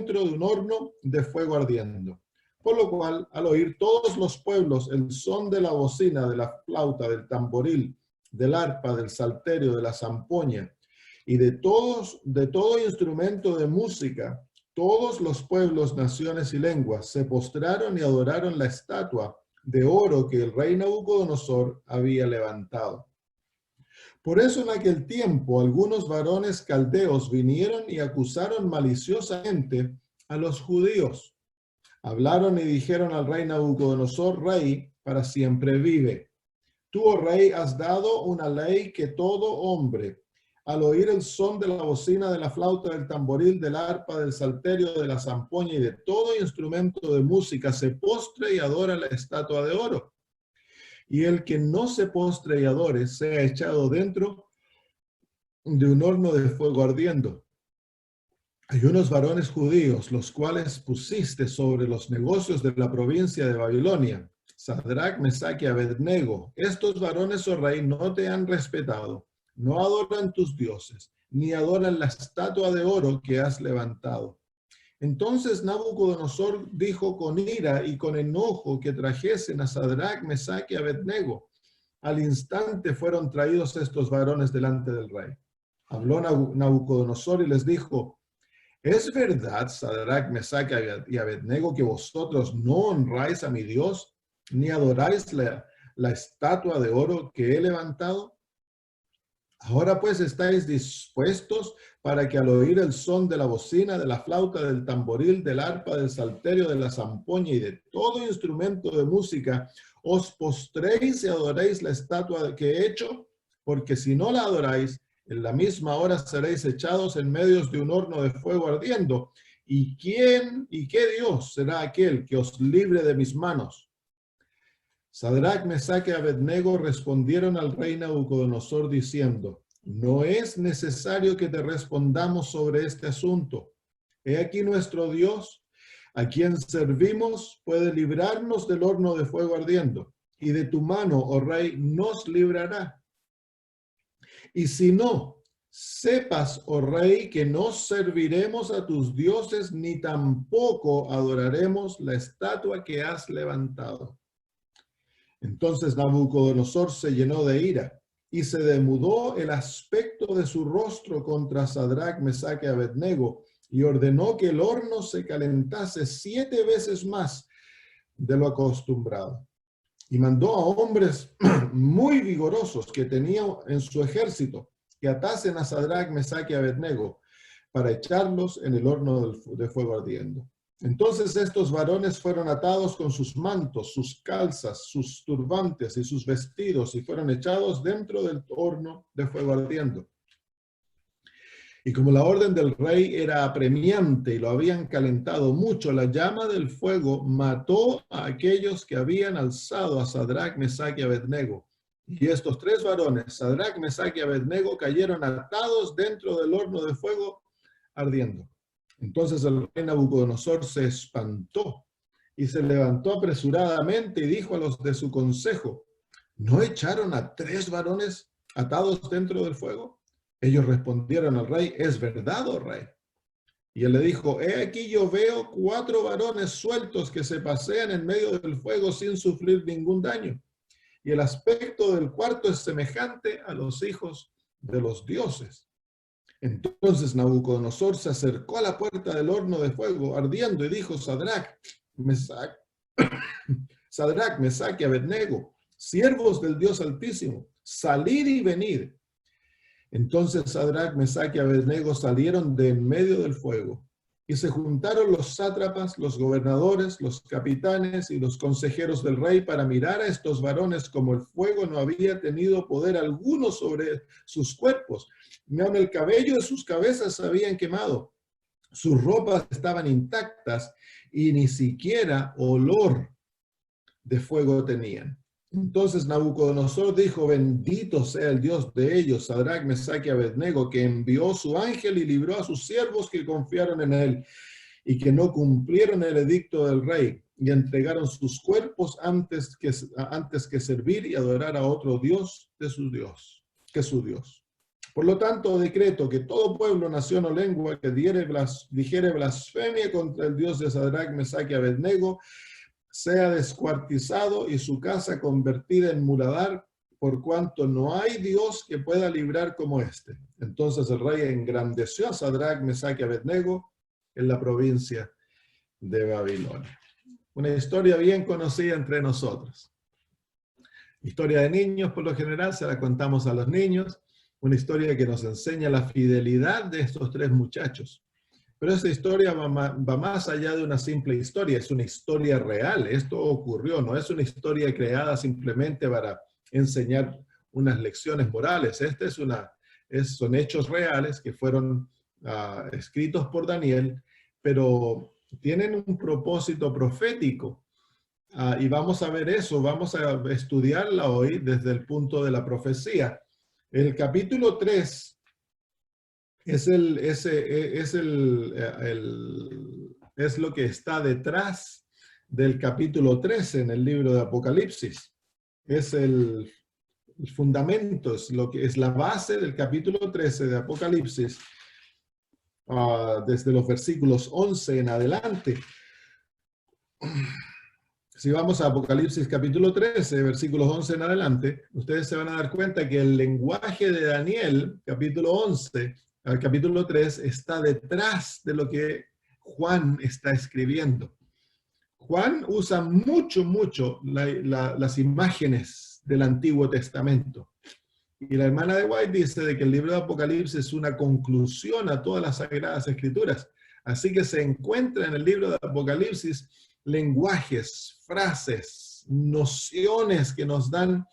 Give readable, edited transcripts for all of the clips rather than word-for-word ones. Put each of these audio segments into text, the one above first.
dentro de un horno de fuego ardiendo. Por lo cual, al oír todos los pueblos el son de la bocina, de la flauta, del tamboril, del arpa, del salterio, de la zampoña y de todo instrumento de música, todos los pueblos, naciones y lenguas se postraron y adoraron la estatua de oro que el rey Nabucodonosor había levantado. Por eso en aquel tiempo algunos varones caldeos vinieron y acusaron maliciosamente a los judíos. Hablaron y dijeron al rey Nabucodonosor, rey, para siempre vive. Tú, oh rey, has dado una ley que todo hombre, al oír el son de la bocina, de la flauta, del tamboril, del arpa, del salterio, de la zampoña y de todo instrumento de música, se postre y adora la estatua de oro. Y el que no se postre y adore sea echado dentro de un horno de fuego ardiendo. Hay unos varones judíos, los cuales pusiste sobre los negocios de la provincia de Babilonia, Sadrach, Mesach y Abednego. Estos varones, oh rey, no te han respetado, no adoran tus dioses, ni adoran la estatua de oro que has levantado. Entonces Nabucodonosor dijo con ira y con enojo que trajesen a Sadrach, Mesach y Abednego. Al instante fueron traídos estos varones delante del rey. Habló Nabucodonosor y les dijo, ¿es verdad, Sadrach, Mesach y Abednego, que vosotros no honráis a mi Dios, ni adoráis la estatua de oro que he levantado? Ahora pues estáis dispuestos para que al oír el son de la bocina, de la flauta, del tamboril, del arpa, del salterio, de la zampoña y de todo instrumento de música, os postréis y adoréis la estatua que he hecho, porque si no la adoráis, en la misma hora seréis echados en medio de un horno de fuego ardiendo. ¿Y quién y qué Dios será aquel que os libre de mis manos? Sadrach, Mesach y Abednego respondieron al rey Nabucodonosor diciendo, no es necesario que te respondamos sobre este asunto. He aquí nuestro Dios, a quien servimos, puede librarnos del horno de fuego ardiendo, y de tu mano, oh rey, nos librará. Y si no, sepas, oh rey, que no serviremos a tus dioses, ni tampoco adoraremos la estatua que has levantado. Entonces Nabucodonosor se llenó de ira, y se demudó el aspecto de su rostro contra Sadrach, Mesach y Abednego, y ordenó que el horno se calentase 7 veces más de lo acostumbrado. Y mandó a hombres muy vigorosos que tenía en su ejército que atasen a Sadrach, Mesach y Abednego para echarlos en el horno de fuego ardiendo. Entonces estos varones fueron atados con sus mantos, sus calzas, sus turbantes y sus vestidos y fueron echados dentro del horno de fuego ardiendo. Y como la orden del rey era apremiante y lo habían calentado mucho, la llama del fuego mató a aquellos que habían alzado a Sadrach, Mesach y Abednego. Y estos 3 varones, Sadrach, Mesach y Abednego, cayeron atados dentro del horno de fuego ardiendo. Entonces el rey Nabucodonosor se espantó y se levantó apresuradamente y dijo a los de su consejo, ¿no echaron a 3 varones atados dentro del fuego? Ellos respondieron al rey, es verdad, oh rey. Y él le dijo, he aquí yo veo 4 varones sueltos que se pasean en medio del fuego sin sufrir ningún daño. Y el aspecto del cuarto es semejante a los hijos de los dioses. Entonces Nabucodonosor se acercó a la puerta del horno de fuego ardiendo y dijo, Sadrach, Mesach y Abednego, siervos del Dios Altísimo, salid y venid. Entonces Sadrach, Mesach y Abednego salieron de en medio del fuego, y se juntaron los sátrapas, los gobernadores, los capitanes y los consejeros del rey para mirar a estos varones como el fuego no había tenido poder alguno sobre sus cuerpos, ni aun el cabello de sus cabezas se habían quemado. Sus ropas estaban intactas y ni siquiera olor de fuego tenían. Entonces Nabucodonosor dijo, bendito sea el Dios de ellos, Sadrach, Mesach y Abednego, que envió su ángel y libró a sus siervos que confiaron en él y que no cumplieron el edicto del rey y entregaron sus cuerpos antes que servir y adorar a otro Dios que su Dios. Por lo tanto, decreto que todo pueblo, nación o lengua que dijere blasfemia contra el Dios de Sadrach, Mesach y Abednego, sea descuartizado y su casa convertida en muladar, por cuanto no hay Dios que pueda librar como este. Entonces el rey engrandeció a Sadrach, Mesach y Abednego en la provincia de Babilonia. Una historia bien conocida entre nosotros. Historia de niños, por lo general, se la contamos a los niños. Una historia que nos enseña la fidelidad de estos tres muchachos. Pero esta historia va más allá de una simple historia, es una historia real. Esto ocurrió, no es una historia creada simplemente para enseñar unas lecciones morales. Son hechos reales que fueron escritos por Daniel, pero tienen un propósito profético. Y vamos a ver eso, vamos a estudiarla hoy desde el punto de la profecía. El capítulo 3 es lo que está detrás del capítulo 13 en el libro de Apocalipsis. Es el fundamento, es lo que es la base del capítulo 13 de Apocalipsis, desde los versículos 11 en adelante. Si vamos a Apocalipsis capítulo 13, versículos 11 en adelante, ustedes se van a dar cuenta que el lenguaje de Daniel, capítulo 11 al capítulo 3, está detrás de lo que Juan está escribiendo. Juan usa mucho las imágenes del Antiguo Testamento. Y la hermana de White dice de que el libro de Apocalipsis es una conclusión a todas las Sagradas Escrituras. Así que se encuentra en el libro de Apocalipsis lenguajes, frases, nociones que nos dan,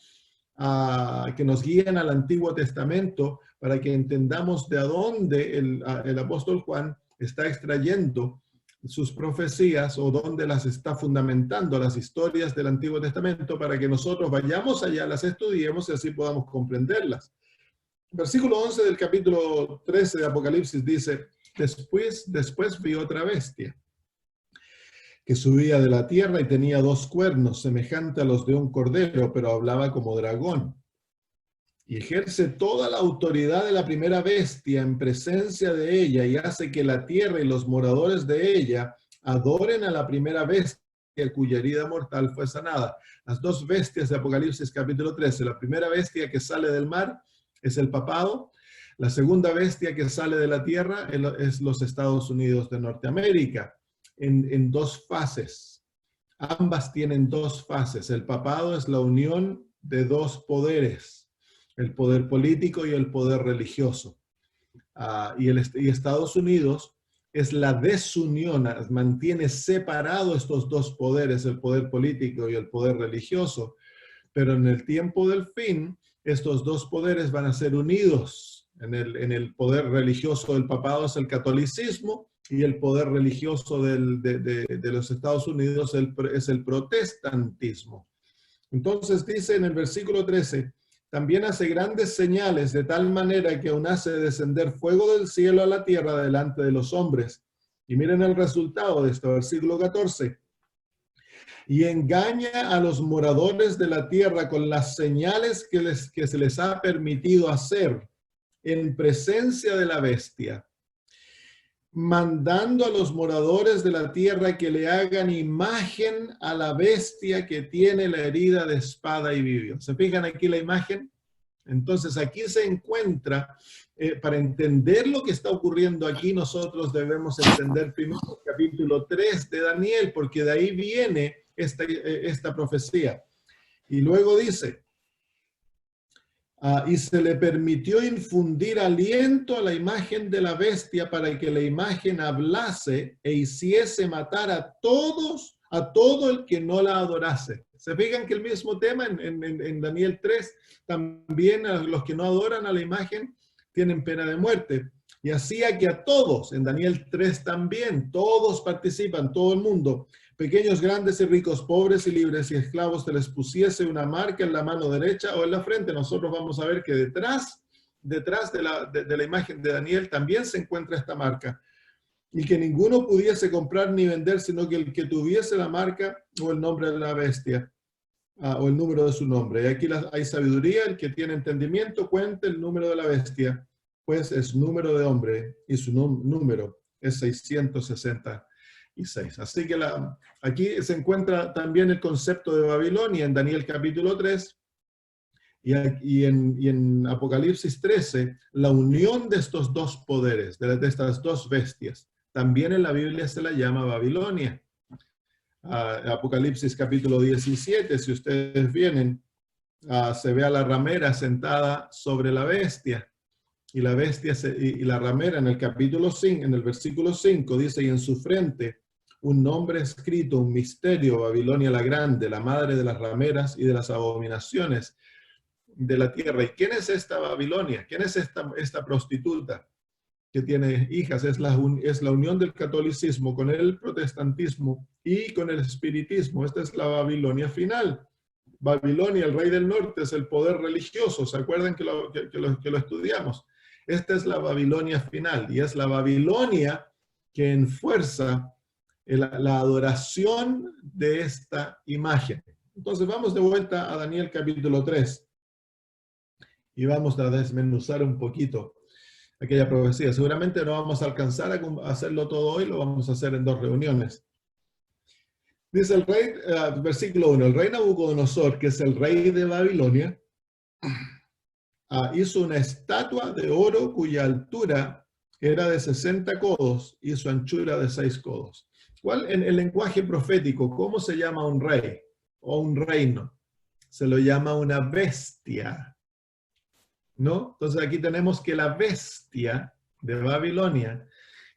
que nos guían al Antiguo Testamento para que entendamos de dónde el apóstol Juan está extrayendo sus profecías o dónde las está fundamentando, las historias del Antiguo Testamento, para que nosotros vayamos allá, las estudiemos y así podamos comprenderlas. Versículo 11 del capítulo 13 de Apocalipsis dice: después vi otra bestia que subía de la tierra y tenía 2 cuernos, semejante a los de un cordero, pero hablaba como dragón. Y ejerce toda la autoridad de la primera bestia en presencia de ella, y hace que la tierra y los moradores de ella adoren a la primera bestia cuya herida mortal fue sanada. Las 2 bestias de Apocalipsis capítulo 13. La primera bestia que sale del mar es el papado. La segunda bestia que sale de la tierra es los Estados Unidos de Norteamérica, en 2 fases. Ambas tienen 2 fases. El papado es la unión de 2 poderes, el poder político y el poder religioso. Y Estados Unidos es la desunión, mantiene separados estos 2 poderes, el poder político y el poder religioso, pero en el tiempo del fin, estos 2 poderes van a ser unidos. En el poder religioso del papado es el catolicismo, y el poder religioso de los Estados Unidos es el protestantismo. Entonces dice en el versículo 13, también hace grandes señales de tal manera que aún hace descender fuego del cielo a la tierra delante de los hombres. Y miren el resultado de este versículo 14. Y engaña a los moradores de la tierra con las señales que se les ha permitido hacer en presencia de la bestia, mandando a los moradores de la tierra que le hagan imagen a la bestia que tiene la herida de espada y vivió. ¿Se fijan aquí la imagen? Entonces aquí se encuentra, para entender lo que está ocurriendo aquí, nosotros debemos entender primero el capítulo 3 de Daniel, porque de ahí viene esta profecía. Y luego dice, y se le permitió infundir aliento a la imagen de la bestia para que la imagen hablase e hiciese matar a todo el que no la adorase. ¿Se fijan que el mismo tema en Daniel 3, también a los que no adoran a la imagen tienen pena de muerte? Y hacía que a todos, en Daniel 3 también, todos participan, todo el mundo, pequeños, grandes y ricos, pobres y libres y esclavos, se les pusiese una marca en la mano derecha o en la frente. Nosotros vamos a ver que detrás de la imagen de Daniel también se encuentra esta marca. Y que ninguno pudiese comprar ni vender, sino que el que tuviese la marca o el nombre de la bestia, o el número de su nombre. Y aquí hay sabiduría, el que tiene entendimiento cuente el número de la bestia, pues es número de hombre y su número es 666. Así que aquí se encuentra también el concepto de Babilonia en Daniel capítulo 3 y en Apocalipsis 13, la unión de estos dos poderes, de estas dos bestias. También en la Biblia se la llama Babilonia. Apocalipsis capítulo 17, si ustedes vienen, se ve a la ramera sentada sobre la bestia. Y la bestia y la ramera en el capítulo 5, en el versículo 5 dice, y en su frente un nombre escrito, un misterio, Babilonia la grande, la madre de las rameras y de las abominaciones de la tierra. ¿Y quién es esta Babilonia? ¿Quién es esta prostituta que tiene hijas? Es la unión del catolicismo con el protestantismo y con el espiritismo. Esta es la Babilonia final. Babilonia, el rey del norte, es el poder religioso. ¿Se acuerdan que lo estudiamos? Esta es la Babilonia final y es la Babilonia que enfuerza la adoración de esta imagen. Entonces vamos de vuelta a Daniel capítulo 3 y vamos a desmenuzar un poquito aquella profecía. Seguramente no vamos a alcanzar a hacerlo todo hoy, lo vamos a hacer en 2 reuniones. Dice el rey, versículo 1, el rey Nabucodonosor, que es el rey de Babilonia, hizo una estatua de oro cuya altura era de 60 codos y su anchura de 6 codos. ¿Cuál en el lenguaje profético, cómo se llama un rey o un reino? Se lo llama una bestia, ¿no? Entonces aquí tenemos que la bestia de Babilonia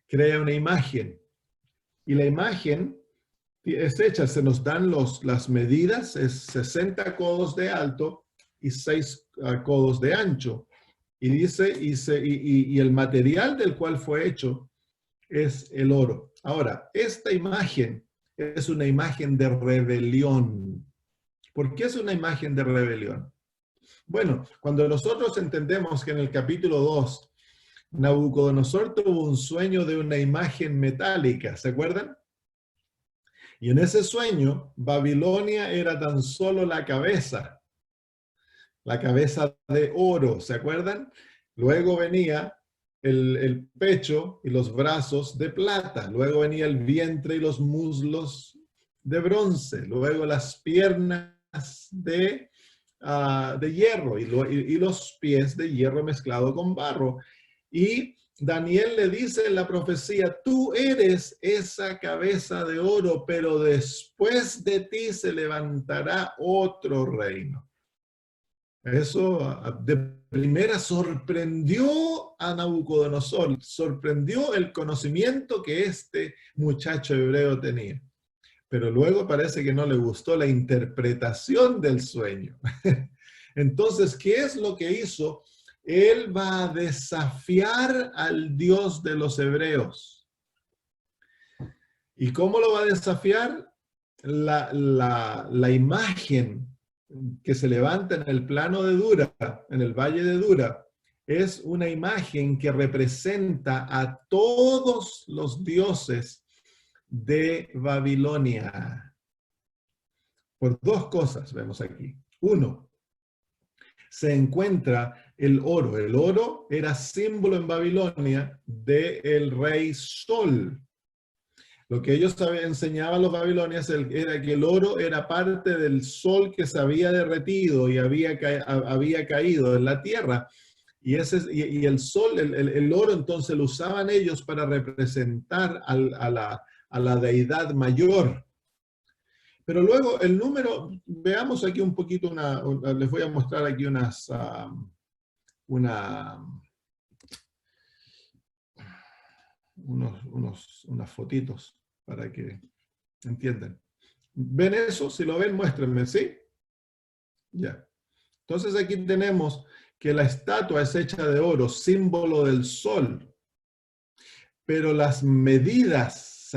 crea una imagen y la imagen es hecha, se nos dan las medidas, es 60 codos de alto y 6 codos de ancho. Y dice, y el material del cual fue hecho es el oro. Ahora, esta imagen es una imagen de rebelión. ¿Por qué es una imagen de rebelión? Bueno, cuando nosotros entendemos que en el capítulo 2, Nabucodonosor tuvo un sueño de una imagen metálica, ¿se acuerdan? Y en ese sueño, Babilonia era tan solo la cabeza de oro, ¿se acuerdan? Luego venía el pecho y los brazos de plata, luego venía el vientre y los muslos de bronce, luego las piernas de hierro y los pies de hierro mezclado con barro. Y Daniel le dice en la profecía, tú eres esa cabeza de oro, pero después de ti se levantará otro reino. Eso de primera sorprendió a Nabucodonosor, sorprendió el conocimiento que este muchacho hebreo tenía. Pero luego parece que no le gustó la interpretación del sueño. Entonces, ¿qué es lo que hizo? Él va a desafiar al Dios de los hebreos. ¿Y cómo lo va a desafiar? La imagen que se levanta en el plano de Dura, en el valle de Dura, es una imagen que representa a todos los dioses de Babilonia. Por 2 cosas vemos aquí. 1, se encuentra el oro. El oro era símbolo en Babilonia del rey Sol. Lo que ellos enseñaban los babilonios era que el oro era parte del sol que se había derretido y había caído en la tierra. Y el sol, el oro, entonces lo usaban ellos para representar a la deidad mayor. Pero luego el número, veamos aquí un poquito, les voy a mostrar aquí unas fotitos para que entiendan. ¿Ven eso? Si lo ven, muéstrenme, ¿sí? Ya. Entonces aquí tenemos que la estatua es hecha de oro, símbolo del sol. Pero las medidas,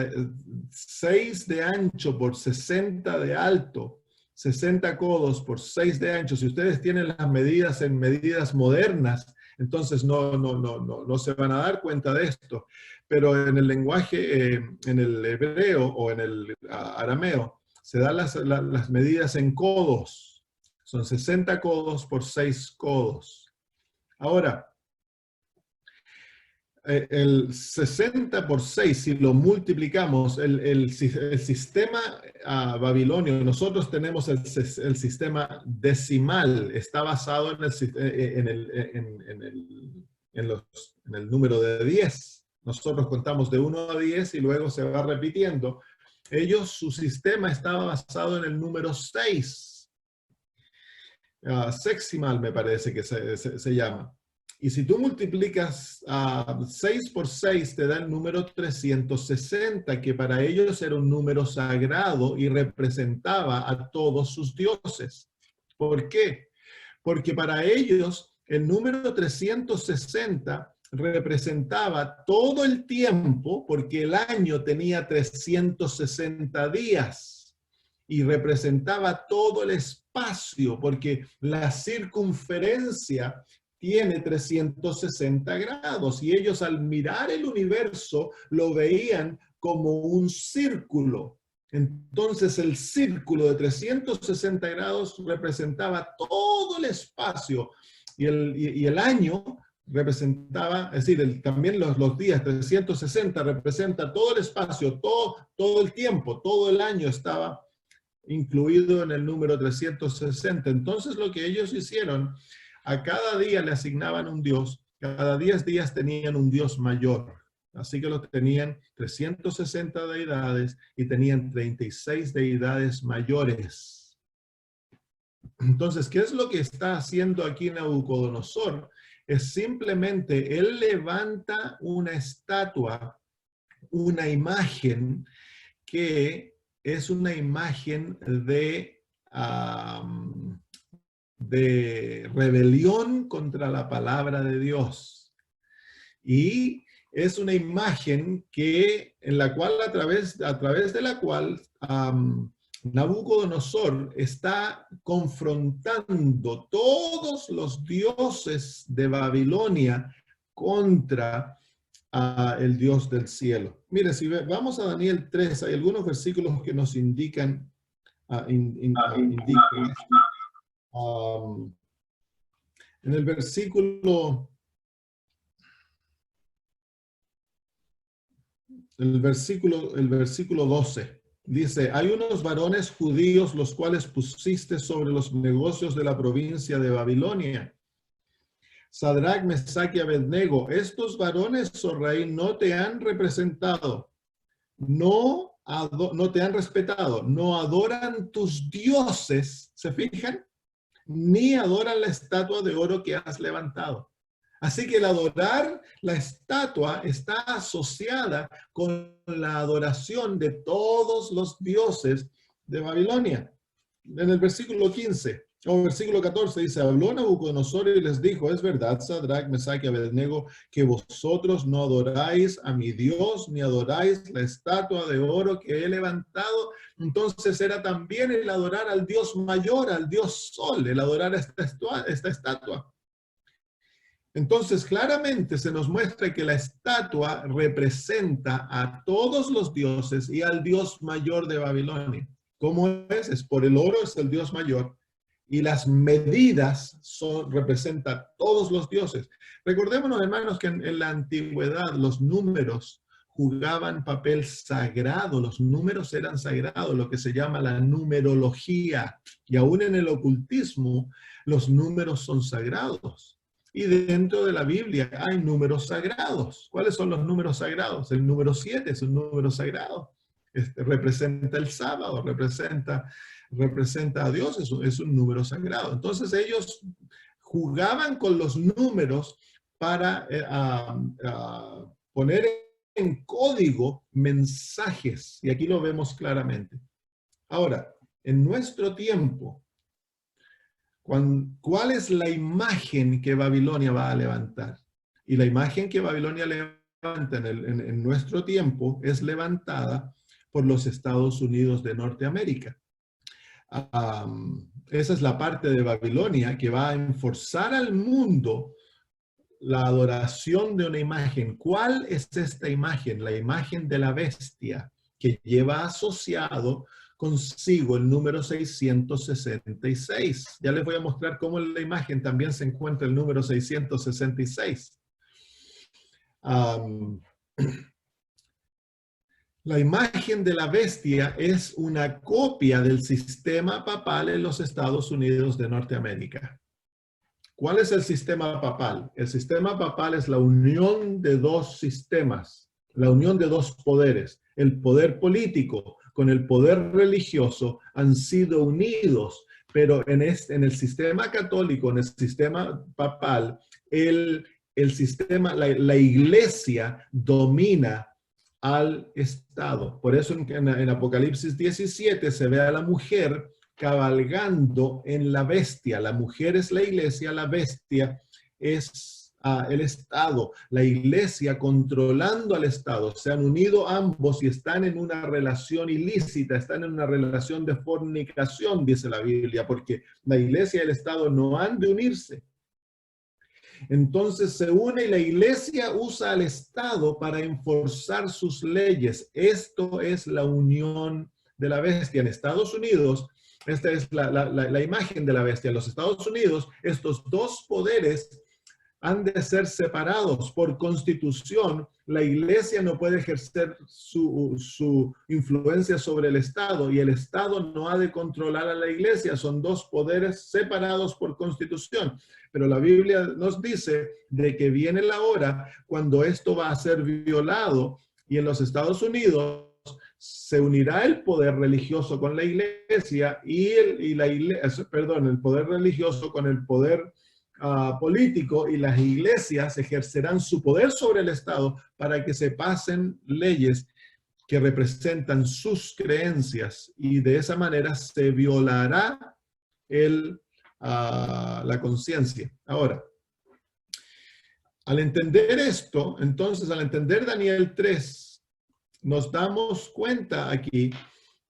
6 de ancho por 60 de alto, 60 codos por 6 de ancho, si ustedes tienen las medidas en medidas modernas, entonces no se van a dar cuenta de esto. Pero en el lenguaje, en el hebreo o en el arameo, se dan las medidas en codos. Son 60 codos por 6 codos. Ahora, el 60 por 6, si lo multiplicamos, el sistema babilonio, nosotros tenemos el sistema decimal, está basado en el número de 10. Nosotros contamos de 1 a 10 y luego se va repitiendo. Ellos, su sistema estaba basado en el número 6. Sextimal me parece que se llama. Y si tú multiplicas 6 por 6 te da el número 360, que para ellos era un número sagrado y representaba a todos sus dioses. ¿Por qué? Porque para ellos el número 360 representaba todo el tiempo, porque el año tenía 360 días, y representaba todo el espacio, porque la circunferencia tiene 360 grados, y ellos al mirar el universo lo veían como un círculo. Entonces el círculo de 360 grados representaba todo el espacio, y el año representaba, es decir, también los días, 360 representa todo el espacio, todo el tiempo, todo el año estaba incluido en el número 360. Entonces lo que ellos hicieron, a cada día le asignaban un dios, cada 10 días tenían un dios mayor. Así que los tenían 360 deidades y tenían 36 deidades mayores. Entonces, ¿qué es lo que está haciendo aquí Nabucodonosor? Es simplemente, él levanta una estatua, una imagen que es una imagen de rebelión contra la palabra de Dios. Y es una imagen en la cual, a través de la cual Nabucodonosor está confrontando todos los dioses de Babilonia contra el Dios del cielo. Mire, si vamos a Daniel 3, hay algunos versículos que nos indican en el versículo 12 dice: hay unos varones judíos los cuales pusiste sobre los negocios de la provincia de Babilonia, Sadrach, Mesach y Abednego. Estos varones, oh rey, no te han representado, no te han respetado, no adoran tus dioses, ¿se fijan? Ni adoran la estatua de oro que has levantado. Así que el adorar la estatua está asociada con la adoración de todos los dioses de Babilonia. En el versículo 15 o versículo 14 dice: habló Nabucodonosor y les dijo: es verdad, Sadrach, Mesach y Abednego, que vosotros no adoráis a mi Dios, ni adoráis la estatua de oro que he levantado. Entonces era también el adorar al Dios mayor, al Dios Sol, el adorar esta estatua. Entonces, claramente se nos muestra que la estatua representa a todos los dioses y al Dios mayor de Babilonia. ¿Cómo es? Es por el oro, es el Dios mayor. Y las medidas representan a todos los dioses. Recordémonos, hermanos, que en la antigüedad los números jugaban papel sagrado. Los números eran sagrados, lo que se llama la numerología. Y aún en el ocultismo, los números son sagrados. Y dentro de la Biblia hay números sagrados. ¿Cuáles son los números sagrados? El número 7 es un número sagrado. Representa el sábado, representa a Dios, es un número sagrado. Entonces ellos jugaban con los números para poner en código mensajes. Y aquí lo vemos claramente. Ahora, en nuestro tiempo, ¿cuál es la imagen que Babilonia va a levantar? Y la imagen que Babilonia levanta en nuestro tiempo es levantada por los Estados Unidos de Norteamérica. Esa es la parte de Babilonia que va a enforzar al mundo la adoración de una imagen. ¿Cuál es esta imagen? La imagen de la bestia, que lleva asociado consigo el número 666. Ya les voy a mostrar cómo en la imagen también se encuentra el número 666. am, la imagen de la bestia es una copia del sistema papal en los Estados Unidos de Norteamérica. ¿Cuál es el sistema papal? El sistema papal es la unión de dos sistemas, la unión de dos poderes. El poder político con el poder religioso han sido unidos, pero en el sistema católico, en el sistema papal, la iglesia domina al Estado. Por eso en Apocalipsis 17 se ve a la mujer cabalgando en la bestia. La mujer es la iglesia, la bestia es el Estado. La iglesia controlando al Estado. Se han unido ambos y están en una relación ilícita, están en una relación de fornicación, dice la Biblia, porque la iglesia y el Estado no han de unirse. Entonces se une y la iglesia usa al Estado para enforzar sus leyes. Esto es la unión de la bestia. En Estados Unidos, esta es la imagen de la bestia. En los Estados Unidos, estos dos poderes han de ser separados por constitución. La iglesia no puede ejercer su influencia sobre el Estado y el Estado no ha de controlar a la iglesia. Son dos poderes separados por constitución. Pero la Biblia nos dice de que viene la hora cuando esto va a ser violado y en los Estados Unidos se unirá el poder religioso con la iglesia el poder religioso con el poder político, y las iglesias ejercerán su poder sobre el Estado para que se pasen leyes que representan sus creencias y de esa manera se violará la conciencia. Ahora, al entender esto, entonces al entender Daniel 3, nos damos cuenta aquí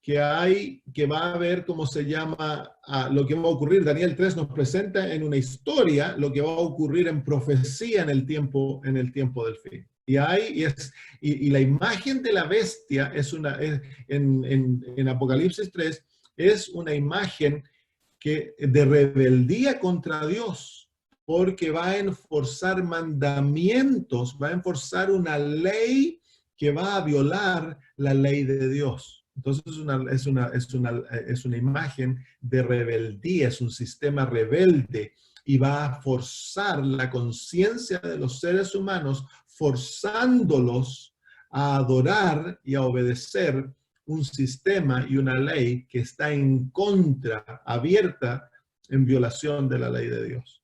que va a haber, ¿cómo se llama? Lo que va a ocurrir. Daniel 3 nos presenta en una historia lo que va a ocurrir en profecía en el tiempo del fin. Y la imagen de la bestia en Apocalipsis 3 es una imagen de rebeldía contra Dios, porque va a enforzar mandamientos, va a enforzar una ley que va a violar la ley de Dios. Entonces es una imagen de rebeldía, es un sistema rebelde y va a forzar la conciencia de los seres humanos, forzándolos a adorar y a obedecer un sistema y una ley que está en contra, abierta, en violación de la ley de Dios.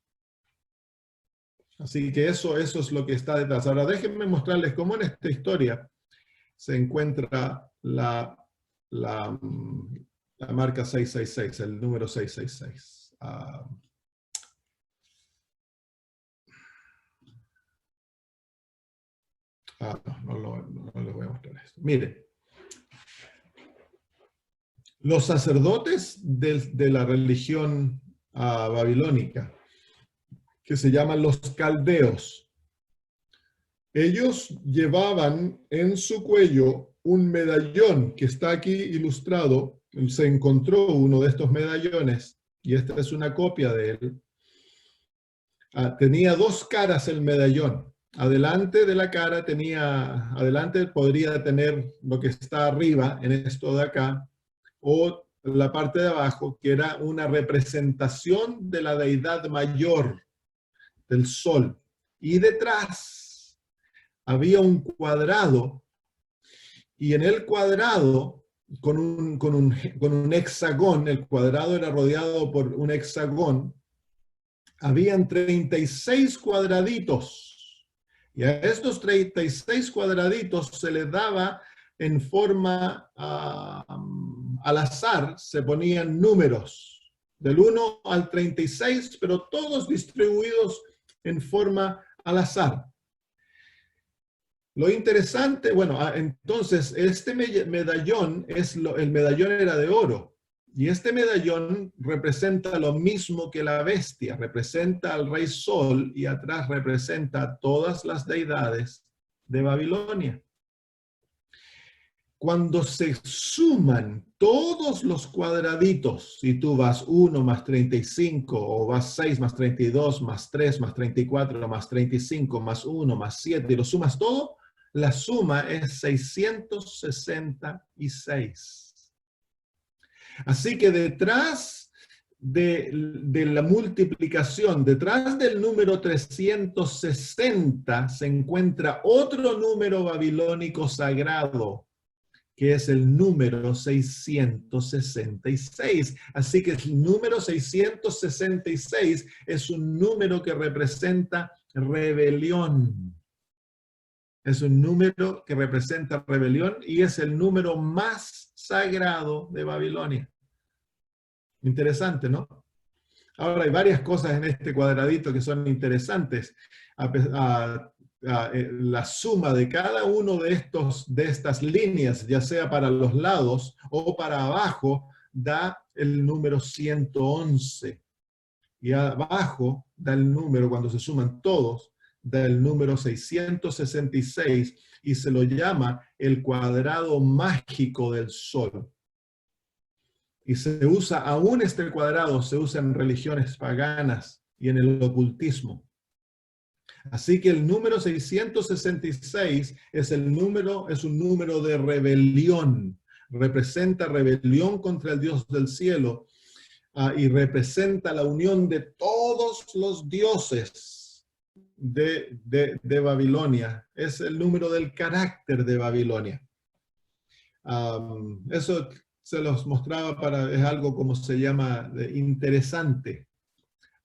Así que eso es lo que está detrás. Ahora déjenme mostrarles cómo en esta historia se encuentra la marca 666, el número 666. No les voy a mostrar esto. Miren, los sacerdotes de la religión babilónica, que se llaman los caldeos, ellos llevaban en su cuello un medallón que está aquí ilustrado. Se encontró uno de estos medallones y esta es una copia de él. Tenía dos caras el medallón. Adelante de la cara adelante podría tener lo que está arriba en esto de acá, o la parte de abajo, que era una representación de la deidad mayor del sol. Y detrás había un cuadrado, y en el cuadrado, con un hexagón, el cuadrado era rodeado por un hexagón, habían 36 cuadraditos. Y a estos 36 cuadraditos se les daba en forma al azar, se ponían números del 1 al 36, pero todos distribuidos en forma al azar. Lo interesante, bueno, entonces este medallón, el medallón era de oro, y este medallón representa lo mismo que la bestia, representa al rey Sol, y atrás representa a todas las deidades de Babilonia. cuando se suman todos los cuadraditos, y tú vas 1 más 35, o vas 6 más 32, más 3 más 34, más 35, más 1, más 7, y lo sumas todo, la suma es 666. Así que detrás de la multiplicación, detrás del número 360, se encuentra otro número babilónico sagrado, que es el número 666. Así que el número 666 es un número que representa rebelión. Es un número que representa rebelión y es el número más sagrado de Babilonia. Interesante, ¿no? Ahora hay varias cosas en este cuadradito que son interesantes. La suma de cada uno de estas líneas, ya sea para los lados o para abajo, da el número 111. Y abajo da el número, cuando se suman todos, da el número 666 y se lo llama el cuadrado mágico del sol. Y se usa, aún este cuadrado se usa en religiones paganas y en el ocultismo. Así que el número 666 es un número de rebelión. Representa rebelión contra el Dios del cielo y representa la unión de todos los dioses de Babilonia. Es el número del carácter de Babilonia. Eso se los mostraba es algo como se llama interesante.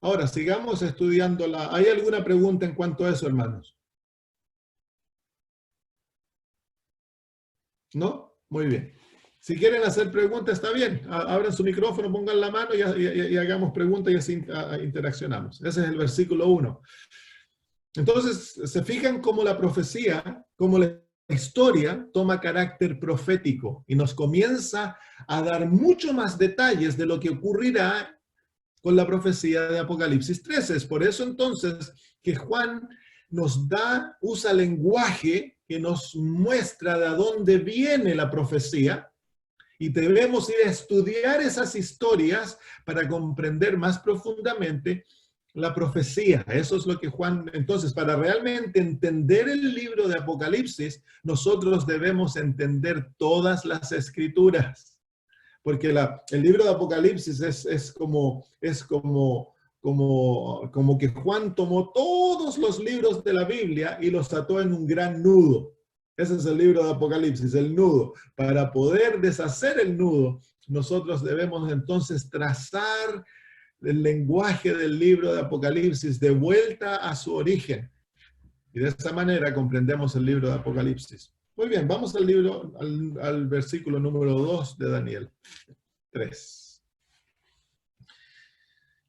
Ahora, sigamos estudiando ¿Hay alguna pregunta en cuanto a eso, hermanos? ¿No? Muy bien. Si quieren hacer preguntas, está bien. Abran su micrófono, pongan la mano y hagamos preguntas y así interaccionamos. Ese es el versículo 1. Entonces, se fijan cómo la profecía, cómo la historia toma carácter profético y nos comienza a dar mucho más detalles de lo que ocurrirá con la profecía de Apocalipsis 13. Es por eso entonces que Juan usa lenguaje que nos muestra de dónde viene la profecía y debemos ir a estudiar esas historias para comprender más profundamente la profecía. Eso es lo que Juan, entonces, para realmente entender el libro de Apocalipsis, nosotros debemos entender todas las escrituras. Porque el libro de Apocalipsis es como que Juan tomó todos los libros de la Biblia y los ató en un gran nudo. Ese es el libro de Apocalipsis, el nudo. Para poder deshacer el nudo, nosotros debemos entonces trazar el lenguaje del libro de Apocalipsis de vuelta a su origen. Y de esa manera comprendemos el libro de Apocalipsis. Muy bien, vamos al versículo número 2 de Daniel 3.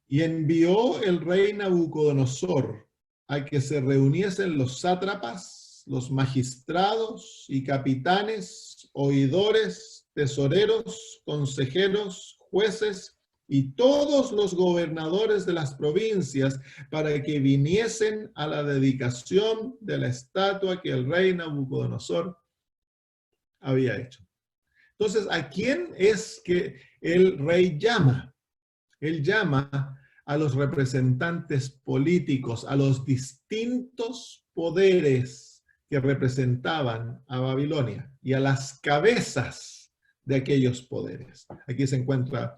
Y envió el rey Nabucodonosor a que se reuniesen los sátrapas, los magistrados y capitanes, oidores, tesoreros, consejeros, jueces y todos los gobernadores de las provincias para que viniesen a la dedicación de la estatua que el rey Nabucodonosor había hecho. Entonces, ¿a quién es que el rey llama? Él llama a los representantes políticos, a los distintos poderes que representaban a Babilonia y a las cabezas de aquellos poderes. Aquí se encuentra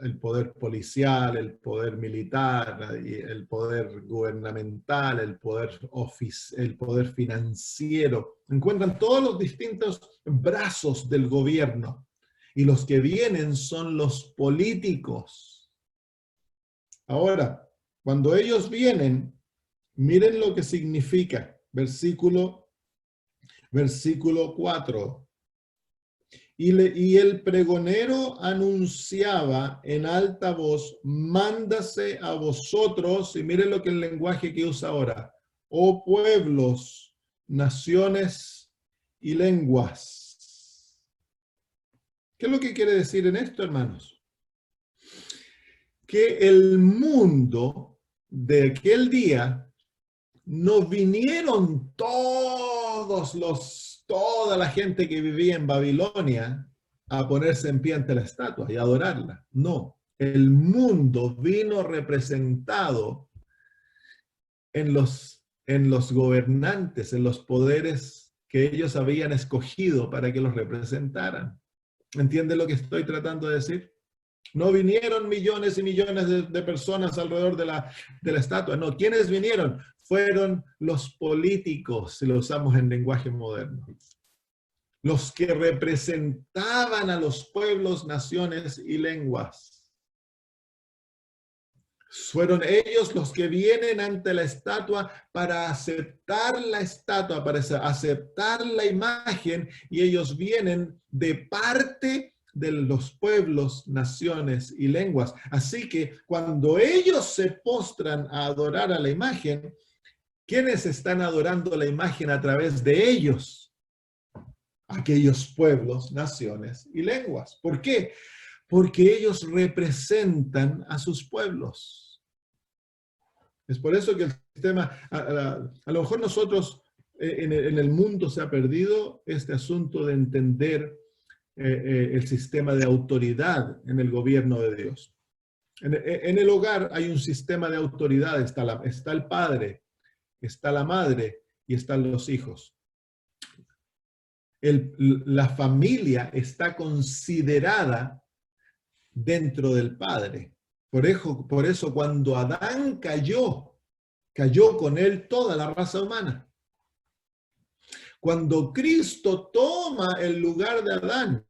el poder policial, el poder militar, el poder gubernamental, el poder financiero. Encuentran todos los distintos brazos del gobierno y los que vienen son los políticos. Ahora, cuando ellos vienen, miren lo que significa. Versículo 4. Y el pregonero anunciaba en alta voz, mándase a vosotros, y miren lo que el lenguaje que usa ahora, oh pueblos, naciones y lenguas. ¿Qué es lo que quiere decir en esto, hermanos? Que el mundo de aquel día no vinieron todos toda la gente que vivía en Babilonia a ponerse en pie ante la estatua y adorarla. No, el mundo vino representado en los gobernantes, en los poderes que ellos habían escogido para que los representaran. ¿Entiende lo que estoy tratando de decir? No vinieron millones y millones de personas alrededor de la estatua. No, ¿quiénes vinieron? Fueron los políticos, si lo usamos en lenguaje moderno. Los que representaban a los pueblos, naciones y lenguas. Fueron ellos los que vienen ante la estatua para aceptar la estatua, para aceptar la imagen, y ellos vienen de parte de los pueblos, naciones y lenguas. Así que cuando ellos se postran a adorar a la imagen, ¿quiénes están adorando la imagen a través de ellos? Aquellos pueblos, naciones y lenguas. ¿Por qué? Porque ellos representan a sus pueblos. Es por eso que el sistema, a lo mejor nosotros en el mundo se ha perdido este asunto de entender el sistema de autoridad en el gobierno de Dios. En el hogar hay un sistema de autoridad, está el padre, está la madre y están los hijos. La familia está considerada dentro del Padre. Por eso cuando Adán cayó con él toda la raza humana. Cuando Cristo toma el lugar de Adán,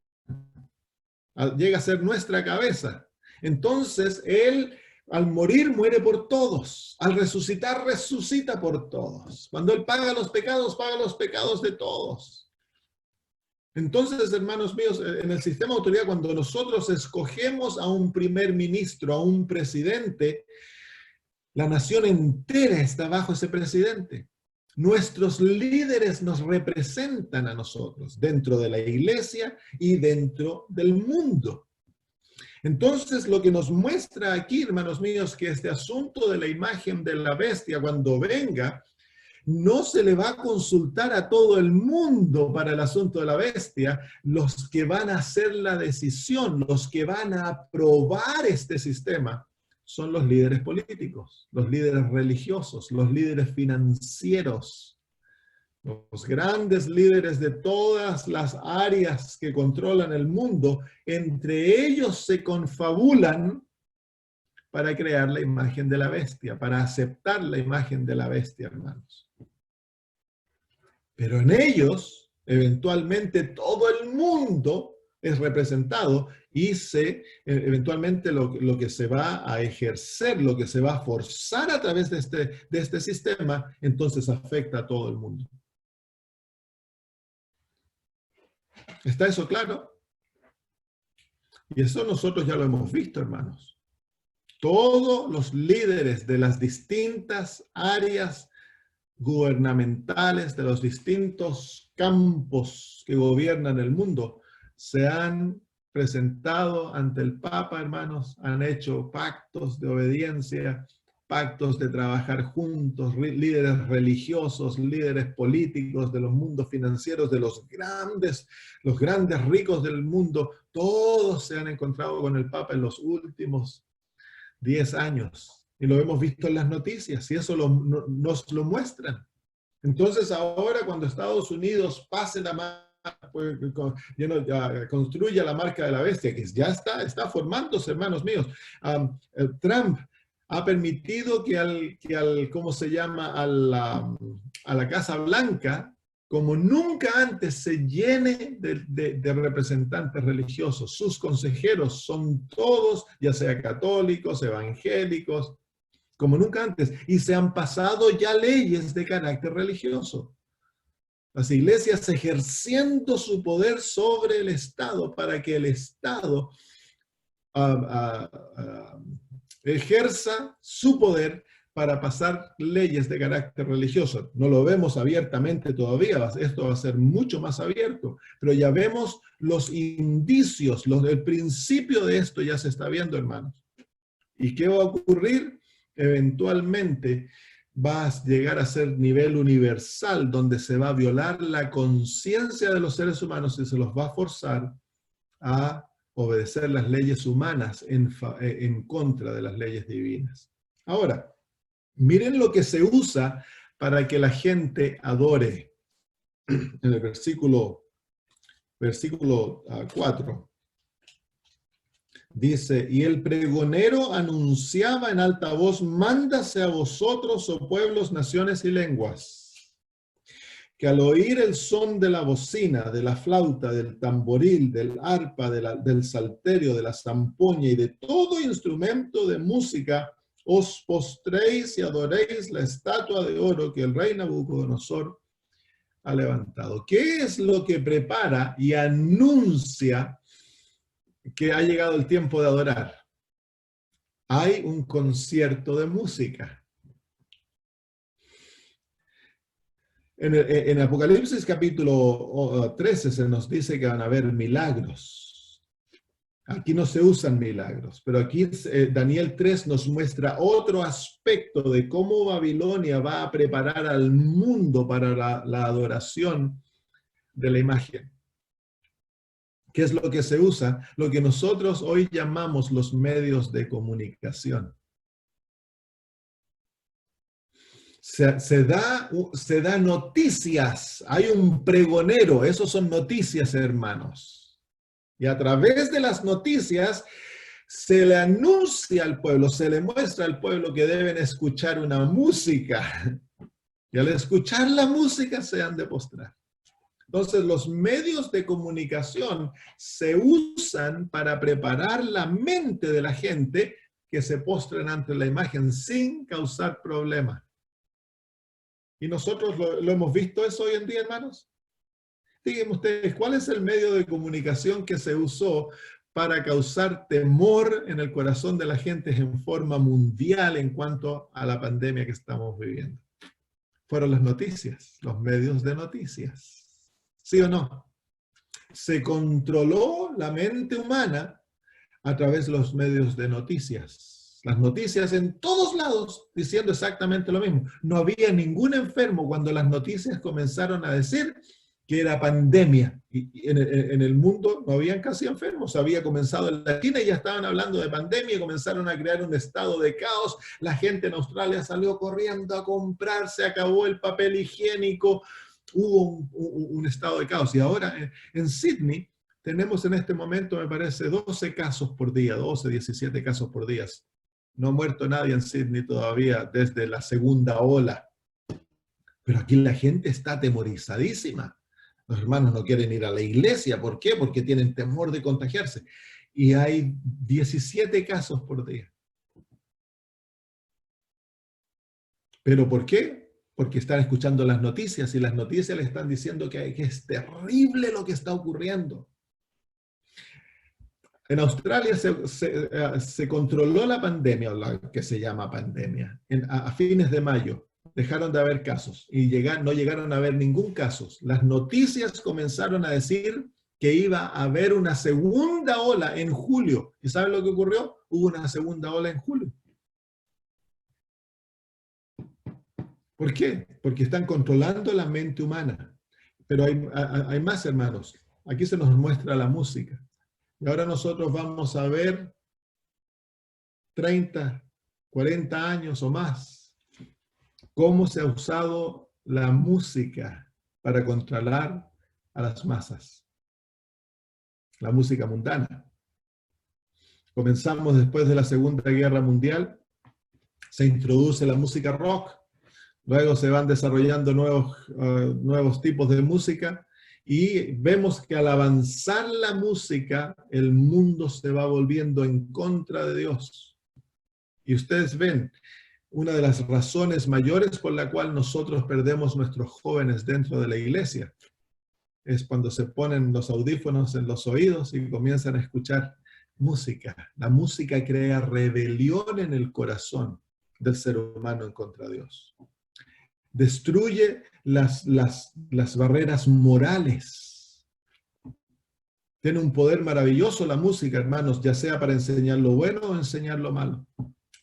llega a ser nuestra cabeza. Entonces Él, al morir, muere por todos. Al resucitar, resucita por todos. Cuando Él paga los pecados de todos. Entonces, hermanos míos, en el sistema de autoridad, cuando nosotros escogemos a un primer ministro, a un presidente, la nación entera está bajo ese presidente. Nuestros líderes nos representan a nosotros dentro de la iglesia y dentro del mundo. Entonces, lo que nos muestra aquí, hermanos míos, que este asunto de la imagen de la bestia, cuando venga, no se le va a consultar a todo el mundo para el asunto de la bestia. Los que van a hacer la decisión, los que van a aprobar este sistema, son los líderes políticos, los líderes religiosos, los líderes financieros, los grandes líderes de todas las áreas que controlan el mundo. Entre ellos se confabulan para crear la imagen de la bestia, para aceptar la imagen de la bestia, hermanos. Pero en ellos, eventualmente, todo el mundo es representado y eventualmente lo que se va a ejercer, lo que se va a forzar a través de este sistema, entonces afecta a todo el mundo. ¿Está eso claro? Y eso nosotros ya lo hemos visto, hermanos. Todos los líderes de las distintas áreas gubernamentales, de los distintos campos que gobiernan el mundo, se han presentado ante el Papa, hermanos, han hecho pactos de obediencia, pactos de trabajar juntos, líderes religiosos, líderes políticos, de los mundos financieros, de los grandes ricos del mundo, todos se han encontrado con el Papa en los últimos 10 años. Y lo hemos visto en las noticias, y eso nos lo muestran. Entonces ahora cuando Estados Unidos pase la marca, construya la marca de la bestia, que ya está formándose, hermanos míos. Trump ha permitido ¿cómo se llama? A la Casa Blanca, como nunca antes, se llene de representantes religiosos. Sus consejeros son todos, ya sea católicos, evangélicos, como nunca antes. Y se han pasado ya leyes de carácter religioso. Las iglesias ejerciendo su poder sobre el Estado para que el Estado ejerza su poder para pasar leyes de carácter religioso. No lo vemos abiertamente todavía, esto va a ser mucho más abierto, pero ya vemos los indicios, el principio de esto ya se está viendo, hermanos. ¿Y qué va a ocurrir? Eventualmente va a llegar a ser nivel universal, donde se va a violar la conciencia de los seres humanos y se los va a forzar a obedecer las leyes humanas en contra de las leyes divinas. Ahora, miren lo que se usa para que la gente adore. En el versículo 4. Dice, y el pregonero anunciaba en alta voz, mándase a vosotros, oh pueblos, naciones y lenguas, que al oír el son de la bocina, de la flauta, del tamboril, del arpa, del salterio, de la zampoña y de todo instrumento de música, os postréis y adoréis la estatua de oro que el rey Nabucodonosor ha levantado. ¿Qué es lo que prepara y anuncia que ha llegado el tiempo de adorar? Hay un concierto de música. En Apocalipsis capítulo 13 se nos dice que van a haber milagros. Aquí no se usan milagros, pero aquí Daniel 3 nos muestra otro aspecto de cómo Babilonia va a preparar al mundo para la adoración de la imagen. ¿Qué es lo que se usa? Lo que nosotros hoy llamamos los medios de comunicación. Se da noticias, hay un pregonero, esos son noticias, hermanos. Y a través de las noticias se le anuncia al pueblo, se le muestra al pueblo que deben escuchar una música. Y al escuchar la música se han de postrar. Entonces, los medios de comunicación se usan para preparar la mente de la gente que se postren ante la imagen sin causar problema. Y nosotros lo hemos visto eso hoy en día, hermanos. Díganme ustedes, ¿cuál es el medio de comunicación que se usó para causar temor en el corazón de la gente en forma mundial en cuanto a la pandemia que estamos viviendo? Fueron las noticias, los medios de noticias. ¿Sí o no? Se controló la mente humana a través de los medios de noticias. Las noticias en todos lados diciendo exactamente lo mismo. No había ningún enfermo cuando las noticias comenzaron a decir que era pandemia. Y en el mundo no habían casi enfermos. Había comenzado en la China y ya estaban hablando de pandemia y comenzaron a crear un estado de caos. La gente en Australia salió corriendo a comprar, se acabó el papel higiénico. Hubo un estado de caos. Y ahora en Sydney tenemos en este momento, me parece, 12 casos por día, 12, 17 casos por día. No ha muerto nadie en Sydney todavía desde la segunda ola. Pero aquí la gente está atemorizadísima. Los hermanos no quieren ir a la iglesia. ¿Por qué? Porque tienen temor de contagiarse. Y hay 17 casos por día. ¿Pero por qué? Porque están escuchando las noticias y las noticias les están diciendo que es terrible lo que está ocurriendo. En Australia se controló la pandemia, la que se llama pandemia, a fines de mayo. Dejaron de haber casos y no llegaron a haber ningún caso. Las noticias comenzaron a decir que iba a haber una segunda ola en julio. ¿Y saben lo que ocurrió? Hubo una segunda ola en julio. ¿Por qué? Porque están controlando la mente humana. Pero hay más, hermanos. Aquí se nos muestra la música. Y ahora nosotros vamos a ver 30, 40 años o más, cómo se ha usado la música para controlar a las masas. La música mundana. Comenzamos después de la Segunda Guerra Mundial, se introduce la música rock, luego se van desarrollando nuevos tipos de música, y vemos que al avanzar la música, el mundo se va volviendo en contra de Dios. Y ustedes ven, una de las razones mayores por la cual nosotros perdemos nuestros jóvenes dentro de la iglesia es cuando se ponen los audífonos en los oídos y comienzan a escuchar música. La música crea rebelión en el corazón del ser humano en contra de Dios. Destruye las barreras morales. Tiene un poder maravilloso la música, hermanos, ya sea para enseñar lo bueno o enseñar lo malo.